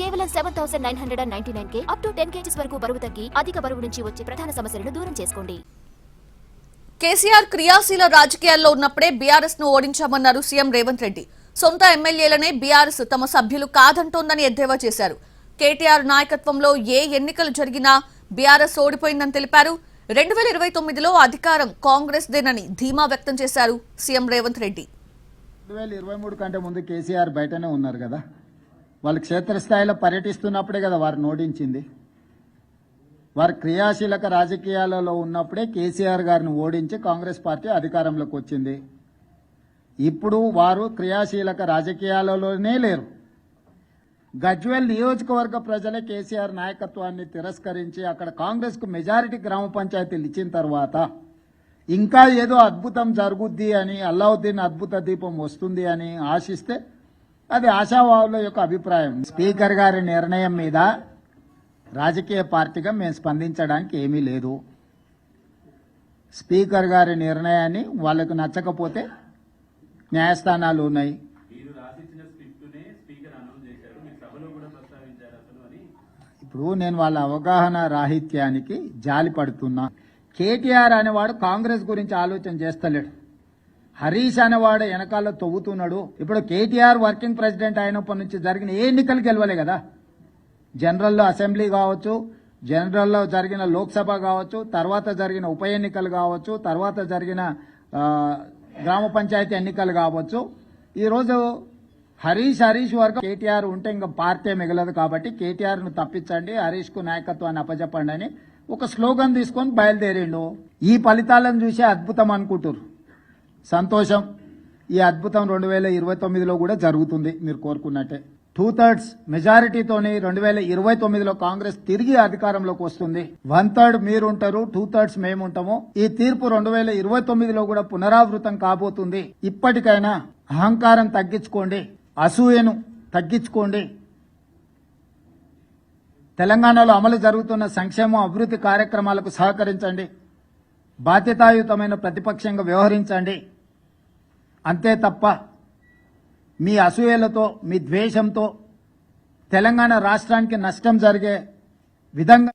కేవలం 7,999 up to 10 kgs వరకు బరువు తగ్గి అధిక బరువు నుంచి వచ్చే ప్రధాన సమస్యలను దూరం చేసుకోండి. కేసీఆర్ క్రియాశీల రాజకీయాల్లో ఉన్నప్పుడే బీఆర్ఎస్ ను ఓడించామన్నారు సీఎం రేవంత్ రెడ్డి. సొంత ఎమ్మెల్యేలనే బీఆర్ఎస్ తమ సభ్యులు కాదంటోందని ఎద్దేవా చేశారు. కేటీఆర్ నాయకత్వంలో ఏ ఎన్నికలు జరిగినా బీఆర్ఎస్ ఓడిపోయిందని తెలిపారు. 2029లో అధికారం కాంగ్రెస్ దేనని ధీమా వ్యక్తం చేశారు సీఎం రేవంత్ రెడ్డి. 2023 కంటే ముందు కేసీఆర్ బయటనే ఉన్నారు కదా, వాళ్ళు క్షేత్రస్థాయిలో పర్యటిస్తున్నప్పుడే కదా వారిని ఓడించింది. వారు క్రియాశీలక రాజకీయాలలో ఉన్నప్పుడే కేసీఆర్ గారిని ఓడించి కాంగ్రెస్ పార్టీ అధికారంలోకి వచ్చింది. ఇప్పుడు వారు క్రియాశీలక రాజకీయాలలోనే లేరు. గజ్వేల్ నియోజకవర్గ ప్రజలే కేసీఆర్ నాయకత్వాన్ని తిరస్కరించి అక్కడ కాంగ్రెస్కు మెజారిటీ గ్రామ పంచాయతీలు ఇచ్చిన తర్వాత ఇంకా ఏదో అద్భుతం జరుగుద్ది అని, అల్లావుద్దీన్ అద్భుత దీపం వస్తుంది అని ఆశిస్తే అది ఆశావాహుల యొక్క అభిప్రాయం. స్పీకర్ గారి నిర్ణయం మీద రాజకీయ పార్టీగా మేము స్పందించడానికి ఏమీ లేదు. స్పీకర్ గారి నిర్ణయాన్ని వాళ్ళకు నచ్చకపోతే న్యాయస్థానాలు ఉన్నాయి. ఇప్పుడు నేను వాళ్ళ అవగాహన రాహిత్యానికి జాలి పడుతున్నా. కేటీఆర్ అనేవాడు కాంగ్రెస్ గురించి ఆలోచన చేస్తలేడు. హరీష్ అనేవాడు వెనకాల తవ్వుతున్నాడు. ఇప్పుడు కేటీఆర్ వర్కింగ్ ప్రెసిడెంట్ అయినప్పటి నుంచి జరిగిన ఏ ఎన్నికలు గెలవలే కదా. జనరల్లో అసెంబ్లీ కావచ్చు, జనరల్లో జరిగిన లోక్సభ కావచ్చు, తర్వాత జరిగిన ఉప ఎన్నికలు కావచ్చు, తర్వాత జరిగిన గ్రామ పంచాయతీ ఎన్నికలు కావచ్చు. ఈరోజు హరీష్ వర్గం కేటీఆర్ ఉంటే ఇంకా పార్టీ మిగలదు కాబట్టి కేటీఆర్ను తప్పించండి, హరీష్కు నాయకత్వాన్ని అప్పచెప్పండి అని ఒక స్లోగన్ తీసుకొని బయలుదేరిండు. ఈ ఫలితాలను చూసి అద్భుతం అనుకుంటారు. సంతోషం. ఈ అద్భుతం 2029లో కూడా జరుగుతుంది మీరు కోరుకున్నట్టే. 2/3 మెజారిటీతోని 2029లో కాంగ్రెస్ తిరిగి అధికారంలోకి వస్తుంది. 1/3 మీరుంటారు, 2/3 మేముంటాము. ఈ తీర్పు 2029లో కూడా పునరావృతం కాబోతుంది. ఇప్పటికైనా అహంకారం తగ్గించుకోండి, అసూయను తగ్గించుకోండి. తెలంగాణలో అమలు జరుగుతున్న సంక్షేమ అభివృద్ధి కార్యక్రమాలకు సహకరించండి. బాధ్యతాయుతమైన ప్రతిపక్షంగా వ్యవహరించండి. అంతే తప్ప మీ అసూయలతో, మీ ద్వేషంతో తెలంగాణ రాష్ట్రానికి నష్టం జరిగే విధంగా